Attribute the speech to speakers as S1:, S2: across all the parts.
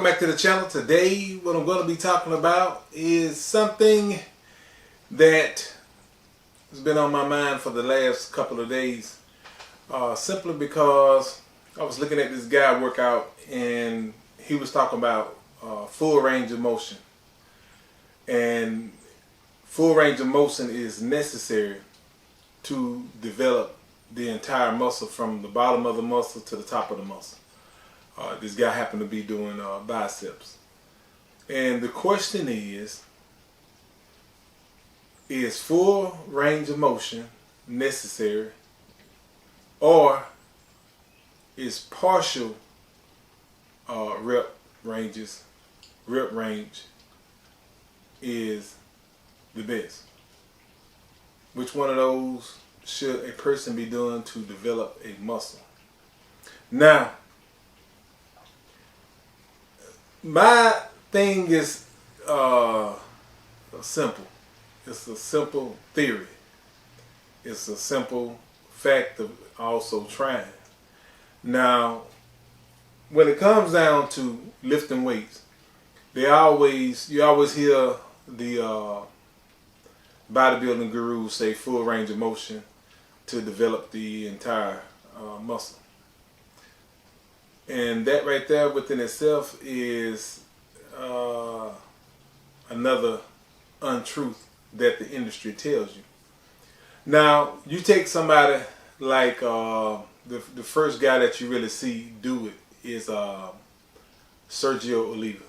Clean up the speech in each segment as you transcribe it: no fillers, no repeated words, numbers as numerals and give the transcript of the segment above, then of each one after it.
S1: back to the channel. Today what I'm going to be talking about is something that has been on my mind for the last couple of days, simply because I was looking at this guy workout and he was talking about full range of motion, and full range of motion is necessary to develop the entire muscle from the bottom of the muscle to the top of the muscle. This guy happened to be doing biceps. And the question is full range of motion necessary, or is partial rep range is the best? Which one of those should a person be doing to develop a muscle? Now, my thing is simple. It's a simple theory. It's a simple fact of also trying. Now, when it comes down to lifting weights, you always hear the bodybuilding gurus say full range of motion to develop the entire muscle. And that right there within itself is another untruth that the industry tells you. Now, you take somebody like the first guy that you really see do it is Sergio Oliva.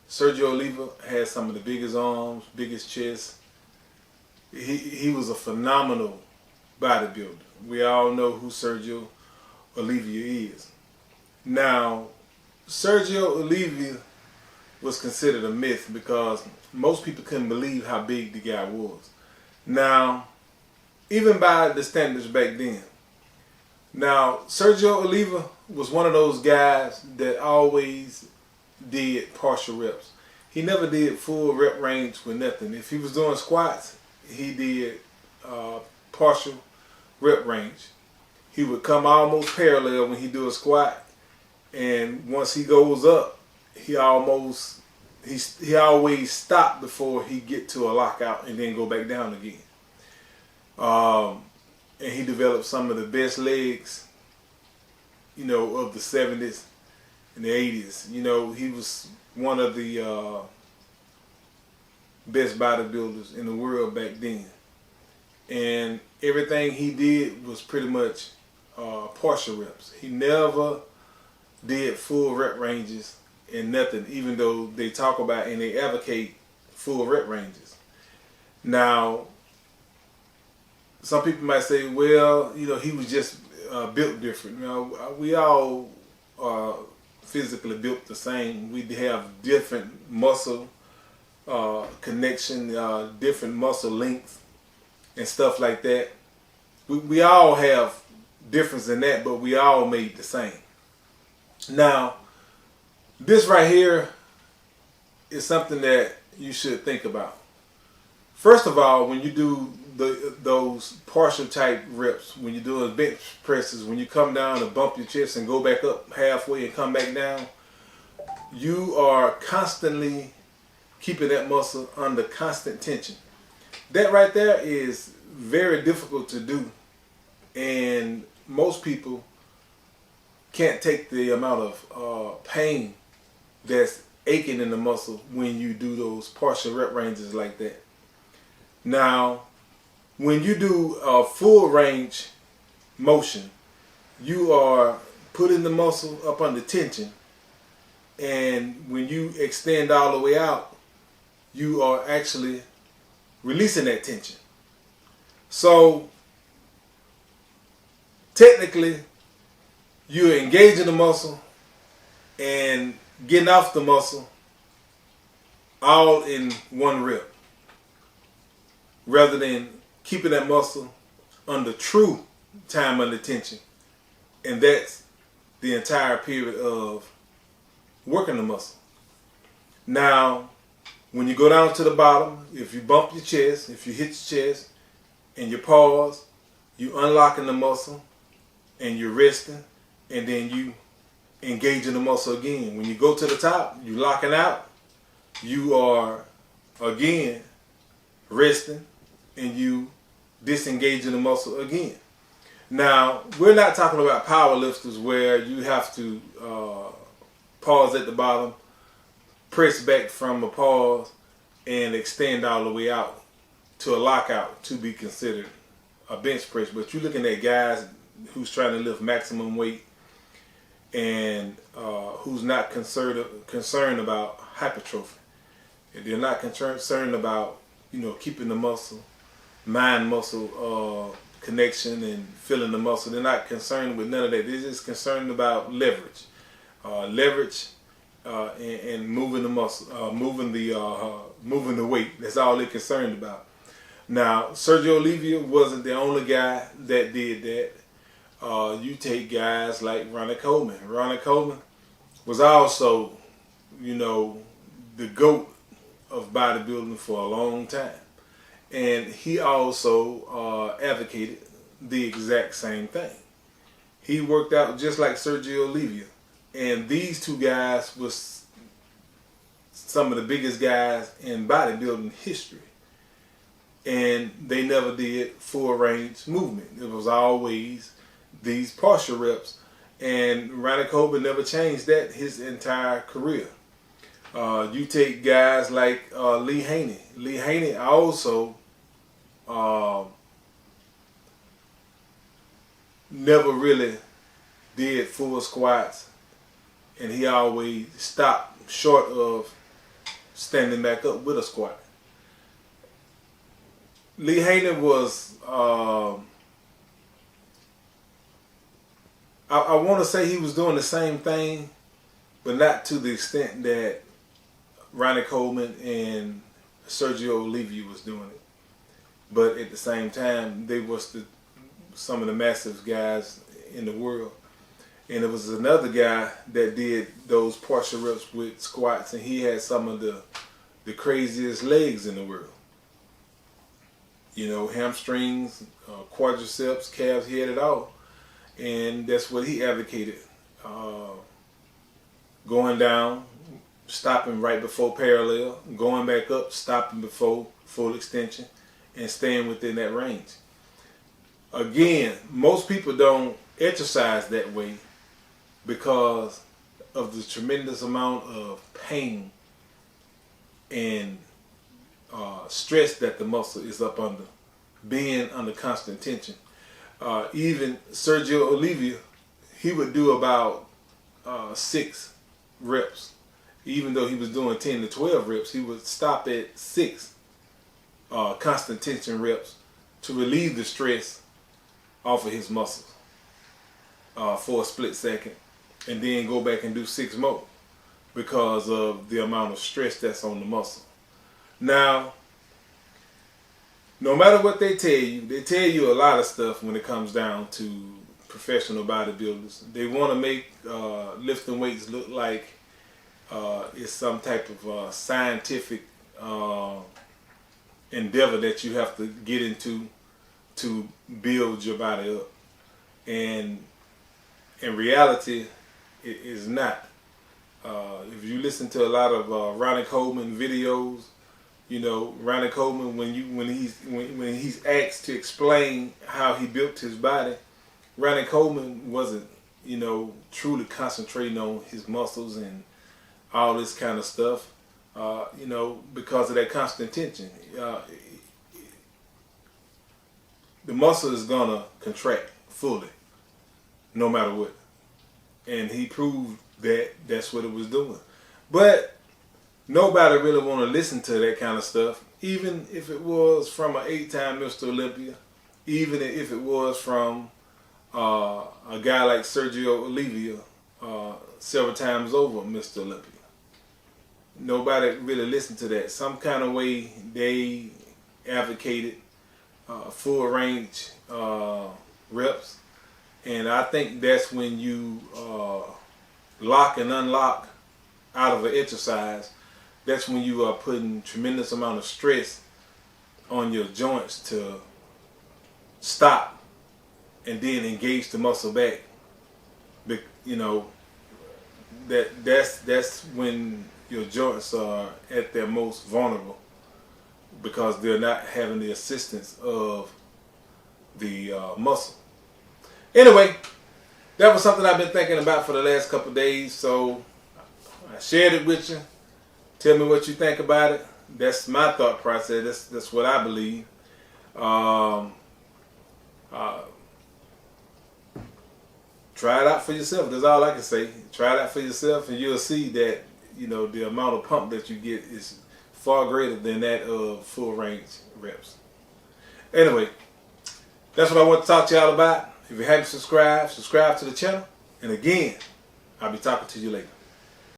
S1: Sergio Oliva has some of the biggest arms, biggest chest. He was a phenomenal bodybuilder. We all know who Sergio Oliva is. Now, Sergio Oliva was considered a myth because most people couldn't believe how big the guy was. Now, even by the standards back then. Now, Sergio Oliva was one of those guys that always did partial reps. He never did full rep range with nothing. If he was doing squats, he did partial rep range. He would come almost parallel when he do a squat. And once he goes up, he always stop before he get to a lockout and then go back down again. And he developed some of the best legs, of the 70s and the 80s. He was one of the best bodybuilders in the world back then. And everything he did was pretty much partial reps. He never did full rep ranges and nothing, even though they talk about and they advocate full rep ranges. Now, some people might say, well, he was just built different. We all are physically built the same. We have different muscle connection, different muscle length and stuff like that. We all have difference in that, but we all made the same. Now, this right here is something that you should think about. First of all, when you do those partial type reps, when you're doing bench presses, when you come down and bump your chest and go back up halfway and come back down, you are constantly keeping that muscle under constant tension. That right there is very difficult to do, and most people can't take the amount of pain that's aching in the muscle when you do those partial rep ranges like that. Now, when you do a full range motion, you are putting the muscle up under tension, and when you extend all the way out, you are actually releasing that tension. So technically, you're engaging the muscle and getting off the muscle all in one rep, rather than keeping that muscle under true time under tension. And that's the entire period of working the muscle. Now, when you go down to the bottom, if you bump your chest, if you hit your chest and you pause, you unlocking the muscle and you're resting, and then you engaging the muscle again. When you go to the top, you locking out, you are again resting, and you disengaging the muscle again. Now, we're not talking about power lifters where you have to pause at the bottom, press back from a pause, and extend all the way out to a lockout to be considered a bench press. But you're looking at guys who's trying to lift maximum weight and who's not concerned about hypertrophy. They're not concerned about, you know, keeping the muscle, mind-muscle connection and feeling the muscle. They're not concerned with none of that. They're just concerned about leverage, and moving the muscle, moving the weight. That's all they're concerned about. Now, Sergio Oliva wasn't the only guy that did that. You take guys like Ronnie Coleman. Ronnie Coleman was also, you know, the GOAT of bodybuilding for a long time. And he also advocated the exact same thing. He worked out just like Sergio Oliva. And these two guys was some of the biggest guys in bodybuilding history. And they never did full range movement. It was always these partial reps. And Ronnie Coleman never changed that his entire career. You take guys like Lee Haney. Lee Haney also never really did full squats, and he always stopped short of standing back up with a squat. Lee Haney was, I want to say he was doing the same thing, but not to the extent that Ronnie Coleman and Sergio Oliva was doing it. But at the same time, they was some of the massive guys in the world. And there was another guy that did those partial reps with squats, and he had some of the craziest legs in the world. You know, hamstrings, quadriceps, calves, he had it all. And that's what he advocated. Going down, stopping right before parallel, going back up, stopping before full extension, and staying within that range. Again, most people don't exercise that way because of the tremendous amount of pain and stress that the muscle is up under, being under constant tension. Even Sergio Oliva, he would do about 6 reps. Even though he was doing 10 to 12 reps, he would stop at 6 constant tension reps to relieve the stress off of his muscles for a split second, and then go back and do 6 more because of the amount of stress that's on the muscle. Now, no matter what they tell you a lot of stuff when it comes down to professional bodybuilders. They want to make lifting weights look like it's some type of scientific endeavor that you have to get into to build your body up. And in reality, it is not. If you listen to a lot of Ronnie Coleman videos, you know, Ronnie Coleman, when he's asked to explain how he built his body, Ronnie Coleman wasn't, you know, truly concentrating on his muscles and all this kind of stuff, you know, because of that constant tension. The muscle is gonna contract fully, no matter what. And he proved that that's what it was doing. But nobody really want to listen to that kind of stuff, even if it was from an 8-time Mr. Olympia, even if it was from a guy like Sergio Oliva, several times over Mr. Olympia. Nobody really listened to that. Some kind of way they advocated full range reps, and I think that's when you lock and unlock out of an exercise. That's when you are putting tremendous amount of stress on your joints to stop and then engage the muscle back. You know, that's when your joints are at their most vulnerable, because they're not having the assistance of the muscle. Anyway, that was something I've been thinking about for the last couple of days, so I shared it with you. Tell me what you think about it. That's my thought process. That's what I believe. Try it out for yourself. That's all I can say. Try it out for yourself, and you'll see that, you know, the amount of pump that you get is far greater than that of full range reps. Anyway, that's what I want to talk to y'all about. If you haven't subscribed, subscribe to the channel. And again, I'll be talking to you later.